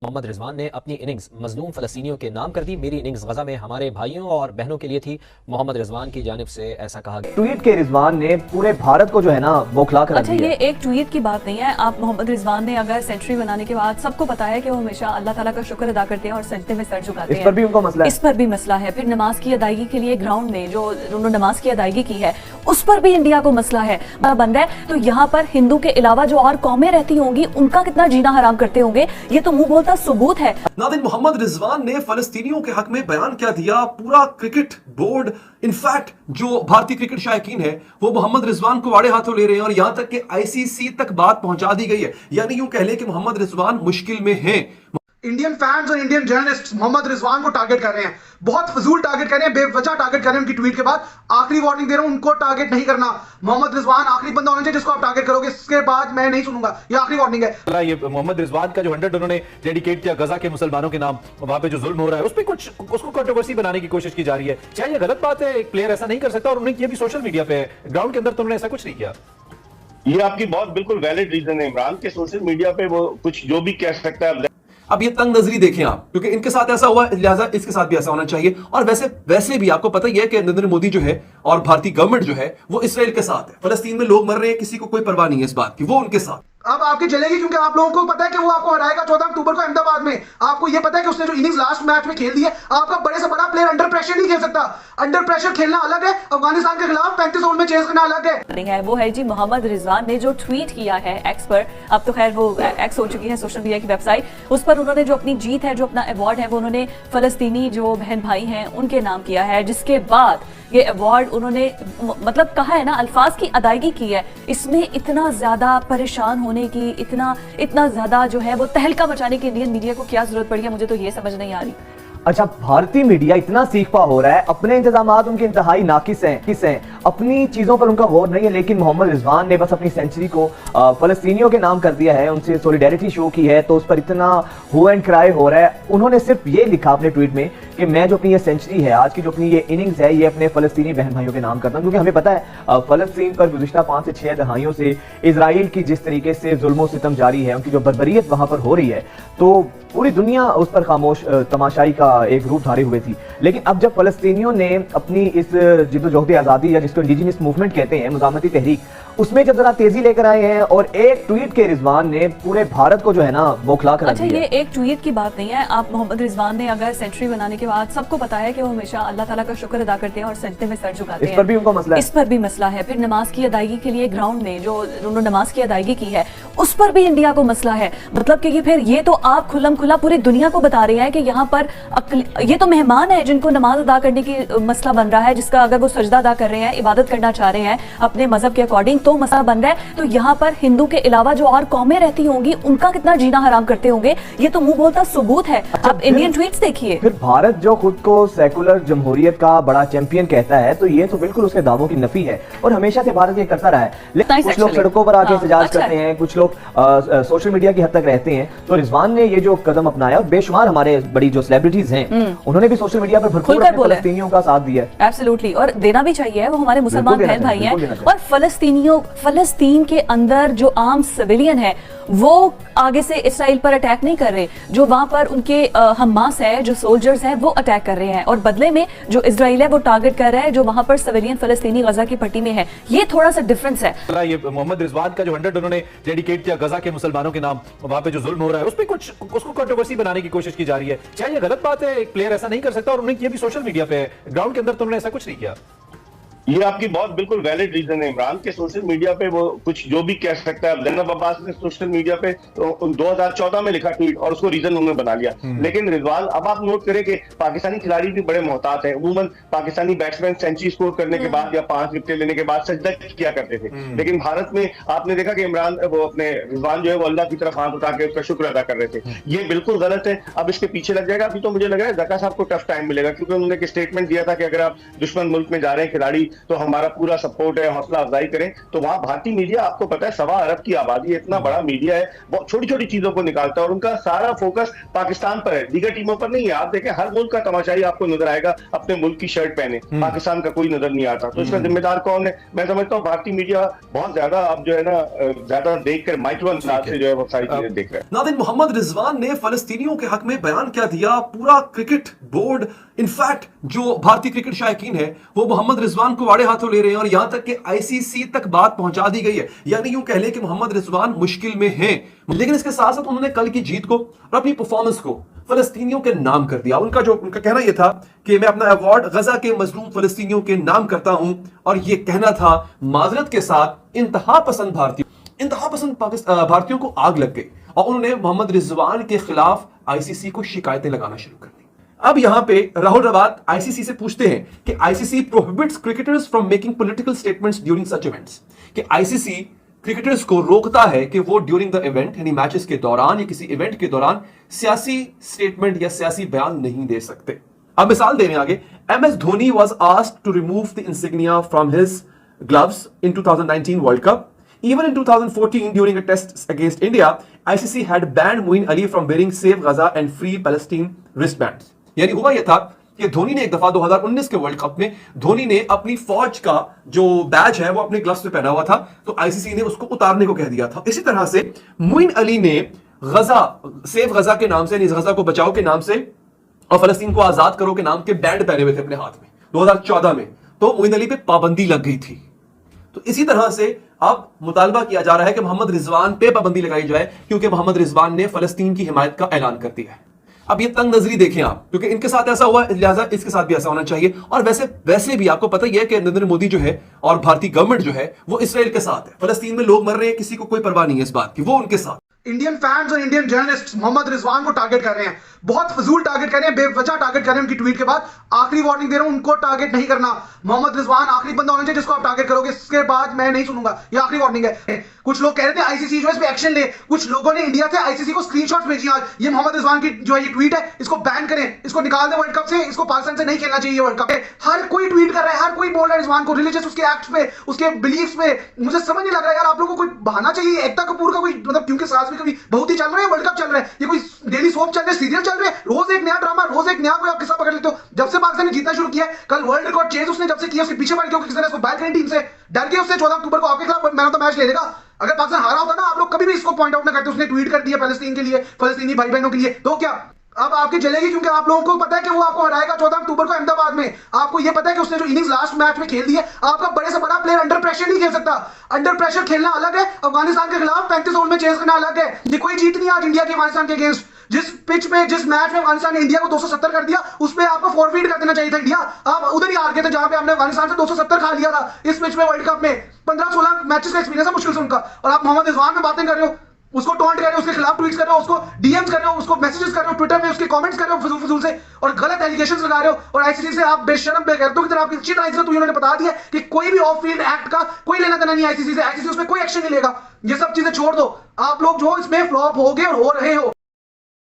मोहम्मद रिजवान ने अपनी इनिंग्स मजलूम फलस्तीनियों के नाम कर दी। मेरी इनिंग्स गजा में हमारे भाइयों और बहनों के लिए थी। मोहम्मद रिजवान की जानिब से ऐसा कहा गया। ट्वीट के रिजवान ने पूरे भारत को जो है ना बौखला कर अच्छा, ये एक ट्वीट की बात नहीं है। आप मोहम्मद रिजवान ने अगर सेंचुरी बनाने के बाद सबको पता है कि वो हमेशा अल्लाह ताला का शुक्र अदा करते हैं और सजदे में सर झुकाते हैं। इस पर भी उनका मसला है। इस पर भी मसला है। फिर नमाज की अदायगी के लिए ग्राउंड में जो उन्होंने नमाज की अदायगी की है उस पर भी इंडिया को मसला है बंद है। तो यहाँ पर हिंदू के अलावा जो और कौमें रहती होंगी उनका कितना जीना हराम करते होंगे, ये तो मुंह बोलता सबूत है। नादिन, मोहम्मद रिजवान ने फलस्तीनियों के हक में बयान क्या दिया। पूरा क्रिकेट बोर्ड, इनफैक्ट जो भारतीय क्रिकेट शायकीन है वो मोहम्मद रिजवान को आड़े हाथों ले रहे हैं और यहां तक कि आईसीसी तक बात पहुंचा दी गई है। यानी यूं कह लें कि मोहम्मद रिजवान मुश्किल में हैं। इंडियन फैंस और इंडियन जर्नलिस्ट मोहम्मद रिजवान को टारगेट कर रहे हैं, बहुत फजूल टारगेट कर रहे हैं, बेवजह टारगेट कर रहे हैं। उनकी ट्वीट के बाद आखिरी वार्निंग दे रहा हूं, उनको टारगेट नहीं करना। मोहम्मद रिजवान आखिरी बंदा होना चाहिए जिसको आप टारगेट करोगे, इसके बाद मैं नहीं सुनूंगा। ये आखिरी वार्निंग है। ये मोहम्मद रिजवान का जो 100 उन्होंने डेडिकेट किया गजा के मुसलमानों के नाम, वहां पे जो जुल्म हो रहा है उस पर कुछ उसको कंट्रोवर्सी बनाने की कोशिश की जा रही है। चाहे ये गलत बात है, एक प्लेयर ऐसा नहीं कर सकता, और उन्होंने किया भी सोशल मीडिया पे, ग्राउंड के अंदर तो उन्होंने ऐसा कुछ नहीं किया। ये आपकी बहुत बिल्कुल वैलिड रीजन है इमरान के, सोशल मीडिया पे वो कुछ जो भी कह सकता है। अब ये तंग नजरी देखें आप, क्योंकि इनके साथ ऐसा हुआ, लिहाजा इसके साथ भी ऐसा होना चाहिए। और वैसे भी आपको पता ही है कि नरेंद्र मोदी जो है और भारतीय गवर्नमेंट जो है वो इसराइल के साथ है। फलस्तीन में लोग मर रहे हैं, किसी को कोई परवाह नहीं है इस बात की, वो उनके साथ। अब आपकी जलेगी क्योंकि आप लोगों को पता है कि वो आपको हराएगा 14 अक्टूबर को अहमदाबाद में। आपको ये पता है कि उसने जो इनिंग्स लास्ट मैच में खेल दी है, आपका बड़े से बड़ा प्लेयर अंडर प्रेशर नहीं खेल सकता। अंडर प्रेशर खेलना अलग है, अफगानिस्तान के खिलाफ 35 ओवर में चेस करना अलग है। वो है जी मोहम्मद रिजवान ने जो ट्वीट किया है एक्स पर, अब तो खैर वो एक्स हो चुकी है सोशल मीडिया की वेबसाइट, उस पर उन्होंने जो अपनी जीत है, जो अपना अवार्ड है, वो उन्होंने फलस्तीनी जो बहन भाई हैं उनके नाम किया है। जिसके बाद ये अवार्ड उन्होंने मतलब कहा है ना, अल्फाज की अदायगी की है। इसमें इतना ज्यादा परेशान होने की, इतना ज्यादा जो है वो तहलका मचाने की इंडियन मीडिया को क्या जरूरत पड़ी है, मुझे तो ये समझ नहीं आ रही। अच्छा, भारतीय मीडिया इतना सीखपा हो रहा है, अपने इंतजामात उनके इंतहाई नाकिस हैं, अपनी चीजों पर उनका गौर नहीं है। लेकिन मोहम्मद रिजवान ने बस अपनी सेंचुरी को फलस्तीनियों के नाम कर दिया है, उनसे सॉलिडेरिटी शो की है, तो उस पर इतना हु एंड क्राई हो रहा है। उन्होंने सिर्फ ये लिखा अपने ट्वीट में कि मैं जो अपनी ये सेंचुरी है, आज की जो अपनी ये इनिंग्स है, ये अपने फलस्तीनी बहन भाइयों के नाम करता हूँ। क्योंकि हमें पता है फलस्तीन पर गुज़िश्ता 5 से 6 दहाइयों से इजराइल की जिस तरीके से जुल्म सितम जारी है, उनकी जो बर्बरियत वहां पर हो रही है, तो पूरी दुनिया उस पर खामोश तमाशाई का एक रूप धारे हुए थी। लेकिन अब जब फलस्तीनियों ने अपनी इस जिद्दोजहद आज़ादी या जिसको इंडिजिनस मूवमेंट कहते हैं, मुज़ाहमती तहरीक, उसमें जब जरा तेजी लेकर आए हैं और एक ट्वीट के रिजवान ने पूरे भारत को जो है ना बौखला कर दिया। अच्छा, ये एक ट्वीट की बात नहीं है। आप मोहम्मद रिजवान ने अगर सेंचुरी बनाने के बाद सबको पता है कि वो हमेशा अल्लाह ताला का शुक्र अदा करते हैं और सजदे में सर झुकाते हैं। इस पर भी उनका मसला है। इस पर भी मसला है। फिर नमाज की अदायगी के लिए ग्राउंड में जो उन्होंने नमाज की अदायगी की है उस पर भी इंडिया को मसला है। मतलब कि फिर ये तो आप खुल्लम खुला पूरी दुनिया को बता रहे हैं कि यहाँ पर ये तो मेहमान है जिनको नमाज अदा करने की मसला बन रहा है, जिसका अगर वो सजदा अदा कर रहे हैं, इबादत करना चाह रहे हैं अपने मजहब के अकॉर्डिंग, तो मसला बन रहा है। तो यहाँ पर हिंदू के अलावा जो और कौमें रहती होंगी उनका कितना जीना हराम करते होंगे, ये तो मुंह बोलता सबूत है। आप इंडियन ट्वीट्स देखिए। फिर भारत जो खुद को सेकुलर जमहूरियत का बड़ा चैंपियन कहता है, तो ये तो बिल्कुल उसके दावों की नफी है और हमेशा से भारत ये करता रहा है। लेकिन कुछ लोग सड़कों पर आके एहतजाज करते हैं, कुछ लोग सोशल मीडिया की हद तक रहते हैं। तो रिजवान ने ये जो कदम अपनाया, बेशुमार हमारे बड़ी जो सेलिब्रिटीज हैं उन्होंने भी सोशल मीडिया पर भरपूर फलस्तीनियों का साथ दिया है। एब्सोल्युटली, और देना भी चाहिए, वो हमारे मुसलमान बहन भाई हैं। और फलस्तीन के अंदर जो आम सिविलियन है वो आगे से इसराइल पर अटैक नहीं कर रहे। जो वहां पर उनके हमास है, जो सोल्जर्स हैं, वो अटैक कर रहे हैं और बदले में जो इजराइल है वो टारगेट कर रहा है जो वहां पर सिविलियन फलस्तीनी गजा की पट्टी में है। ये थोड़ा सा डिफरेंस है। ये मोहम्मद रिजवान का जो 100 उन्होंने डेडिकेट किया गजा के मुसलमानों के नाम, वहां पे जो जुल्म हो रहा है उस पर कुछ उसको कंट्रोवर्सी बनाने की कोशिश की जा रही है। चाहे ये गलत बात है, एक प्लेयर ऐसा नहीं कर सकता, और उन्होंने किया भी सोशल मीडिया पे, ग्राउंड के अंदर तो उन्होंने ऐसा कुछ नहीं किया। ये आपकी बहुत बिल्कुल वैलिड रीजन है इमरान के, सोशल मीडिया पे वो कुछ जो भी कह सकता है। जैनब अब्बास ने सोशल मीडिया पे 2014 में लिखा ट्वीट और उसको रीजन उन्होंने बना लिया। लेकिन रिजवान, अब आप नोट करें कि पाकिस्तानी खिलाड़ी भी बड़े मोहतात हैं। अमूमन पाकिस्तानी बैट्समैन सेंचुरी स्कोर करने के बाद या 5 विकेट लेने के बाद सजदा किया करते थे। लेकिन भारत में आपने देखा कि इमरान वो अपने रिजवान जो है वो अल्लाह की तरफ हाथ उठा के उसका शुक्र अदा कर रहे थे। ये बिल्कुल गलत है। अब इसके पीछे लग जाएगा। अभी तो मुझे लग रहा है जका साहब को टफ टाइम मिलेगा, क्योंकि उन्होंने एक स्टेटमेंट दिया था कि अगर आप दुश्मन मुल्क में जा रहे हैं खिलाड़ी तो हमारा पूरा सपोर्ट है, हौसला अफजाई करें। तो वहां भारतीय मीडिया, आपको पता है 1.25 अरब की आबादी है, इतना बड़ा मीडिया है, बहुत छोटी छोटी चीजों को निकालता है और उनका सारा फोकस पाकिस्तान पर है, दीगर टीमों पर नहीं है। आप देखें हर मुल्क का तमाशाई आपको नजर आएगा अपने मुल्क की शर्ट पहने, पाकिस्तान का कोई नजर नहीं आता। तो इसका जिम्मेदार कौन है? मैं समझता हूँ भारतीय मीडिया बहुत ज्यादा अब जो है ना ज्यादा देखकर माइक्रो अंदाज से जो है वो सारी चीजें देख रहे हैं। नादिन, मोहम्मद रिजवान ने फलस्तीनियों के हक में बयान क्या दिया, पूरा क्रिकेट बोर्ड, इनफैक्ट जो भारतीय क्रिकेट शायकीन है वो मोहम्मद रिजवान को वाड़े हाथों ले रहे हैं और यहां तक कि आईसीसी तक बात पहुंचा दी गई है। यानी यूं कह लें कि मोहम्मद रिजवान मुश्किल में हैं, लेकिन इसके साथ साथ उन्होंने कल की जीत को और अपनी परफॉर्मेंस को फलस्तीनियों के नाम कर दिया। उनका कहना यह था कि मैं अपना अवार्ड गजा के मजलूम फलस्तीनियों के नाम करता हूं, और यह कहना था माजरत के साथ इंतहा पसंद भारतीयों को आग लग गई और उन्होंने मोहम्मद रिजवान के खिलाफ आईसीसी को शिकायतें लगाना शुरू कर दी। अब यहां पे राहुल रवात आईसीसी से पूछते हैं कि ICC prohibits cricketers from making political statements during such events, कि आईसीसी क्रिकेटर्स को रोकता है कि वो ड्यूरिंग द इवेंट यानी मैचेस के दौरान या किसी इवेंट के दौरान सियासी स्टेटमेंट या सियासी बयान नहीं दे सकते। अब मिसाल देने आगे, MS Dhoni was asked to remove the insignia from his gloves in 2019 world cup. Even in 2014, during a test against India, ICC had banned Moeen Ali from wearing Save Gaza and Free Palestine wristbands. यानी हुआ यह था कि धोनी ने एक दफा 2019 के world cup में धोनी ने अपनी फौज का जो बैज है वो अपने ग्लव्स पे पहना हुआ था, तो आईसीसी ने उसको उतारने को कह दिया था। इसी तरह से मोइन अली ने गजा, सेव गजा के नाम से, गजा को बचाओ के नाम से और फलस्तीन को आजाद करो के नाम के बैंड पहने हुए थे अपने हाथ में 2014 में, तो मोइन अली पे पाबंदी लग गई थी। तो इसी तरह से अब मुतालबा किया जा रहा है कि मोहम्मद रिजवान पे पाबंदी लगाई जाए, क्योंकि मोहम्मद रिजवान ने फलस्तीन की हिमायत का ऐलान कर दिया है। अब ये तंग नजरी देखें आप, क्योंकि इनके साथ ऐसा हुआ, लिहाजा इसके साथ भी ऐसा होना चाहिए। और वैसे भी आपको पता ही है कि नरेंद्र मोदी जो है और भारतीय गवर्नमेंट जो है वो इसराइल के साथ है। फलस्तीन में लोग मर रहे हैं, किसी को कोई परवाह नहीं है इस बात की, वो उनके साथ। इंडियन फैंस और इंडियन जर्नलिस्ट मोहम्मद रिजवान को टारगेट कर रहे हैं, बहुत फजूल टारगेट कर रहे हैं, बेवजह टारगेट कर रहे हैं। उनकी ट्वीट के बाद आखिरी वार्निंग दे रहा हूं, उनको टारगेट नहीं करना। मोहम्मद रिजवान आखिरी बंदा होना चाहिए जिसको आप टारगेट करोगे, इसके बाद मैं नहीं सुनूंगा। ये आखिरी वार्निंग है। कुछ लोग कह रहे थे आईसीसी जो है इस पे एक्शन ले, कुछ लोगों ने इंडिया से आईसीसी को स्क्रीनशॉट्स भेजी आज, ये मोहम्मद रिजवान की जो है ये ट्वीट है, इसको बैन करें, इसको निकाल दें वर्ल्ड कप से, इसको पाकिस्तान से नहीं खेलना चाहिए वर्ल्ड कप। हर कोई ट्वीट कर रहा है, हर कोई बोल रहा है रिजवान को, रिलीजियस उसके एक्ट्स पे, उसके बिलीफ्स पे। मुझे समझ नहीं लग रहा यार, आप लोगों को कोई बहाना चाहिए एकता कपूर का, कोई मतलब क्योंकि सास में कभी बहुत ही चल रहा है, वर्ल्ड कप चल रहा है, ये कोई डेली सोप चल रहे, सीरियल चल रहे, रोज एक नया ड्रामा, रोज एक नया कोई आप किस्सा पकड़ लेते हो। जब से पाकिस्तान ने जीतना शुरू किया है, कल वर्ल्ड रिकॉर्ड चेज उसने जब से किया, उसके पीछे पड़ गया, किसी ने उसको बैक टीम से डर के उससे 14 अक्टूबर को आपके खिलाफ मैन ऑफ द मैच ले लेगा। अगर पाकिस्तान हारा होता ना, आप लोग कभी भी इसको पॉइंट आउट ना करते। उसने ट्वीट कर दिया फलस्तीन के लिए, फलस्तीनी भाई बहनों के लिए, तो क्या अब आपकी जलेगी? क्योंकि आप लोगों को पता है कि वो आपको हराएगा 14 अक्टूबर को अहमदाबाद में। आपको ये पता है कि उसने जो इनिंग्स लास्ट मैच में खेल दी है, आपका बड़े से बड़ा प्लेयर अंडर प्रेशर नहीं खेल सकता। अंडर प्रेशर खेलना अलग है, अफगानिस्तान के खिलाफ 35 ओवर में चेज करना अलग है। ये कोई जीत नहीं आज इंडिया की अफगानिस्तान के अगेंस्ट। जिस पिच पे, जिस मैच में अफगानिस्तान ने इंडिया को 270 कर दिया, उस पे आपको फॉरवर्ड कर देना चाहिए था इंडिया। आप उधर ही हार गए थे जहां पे हमने अफगानिस्तान से 270 खा लिया था इस पिच में वर्ल्ड कप में। 15-16 मैचेस का एक्सपीरियंस है मुश्किल से उनका, और आप मोहम्मद रिजवान में बातें कर रहे हो, उसको टॉन्ट कर रहे हो, उसके खिलाफ ट्वीट्स कर रहे हो, उसको डीएम्स कर रहे हो, उसको मैसेजेस कर रहे हो ट्विटर में, उसके कमेंट्स कर रहे हो फजूल से, और गलत एलिगेशंस लगा रहे हो। और आईसीसी से आप बेशरम बेगैरतों की तरह आपकी अच्छी तरह से तो उन्होंने बता दिया कि कोई भी ऑफ फील्ड एक्ट का कोई लेना देना नहीं आईसीसी से, आईसीसी उसमें कोई एक्शन नहीं लेगा। ये सब चीजें छोड़ दो, आप लोग जो इसमें फ्लॉप हो गए और हो रहे हो।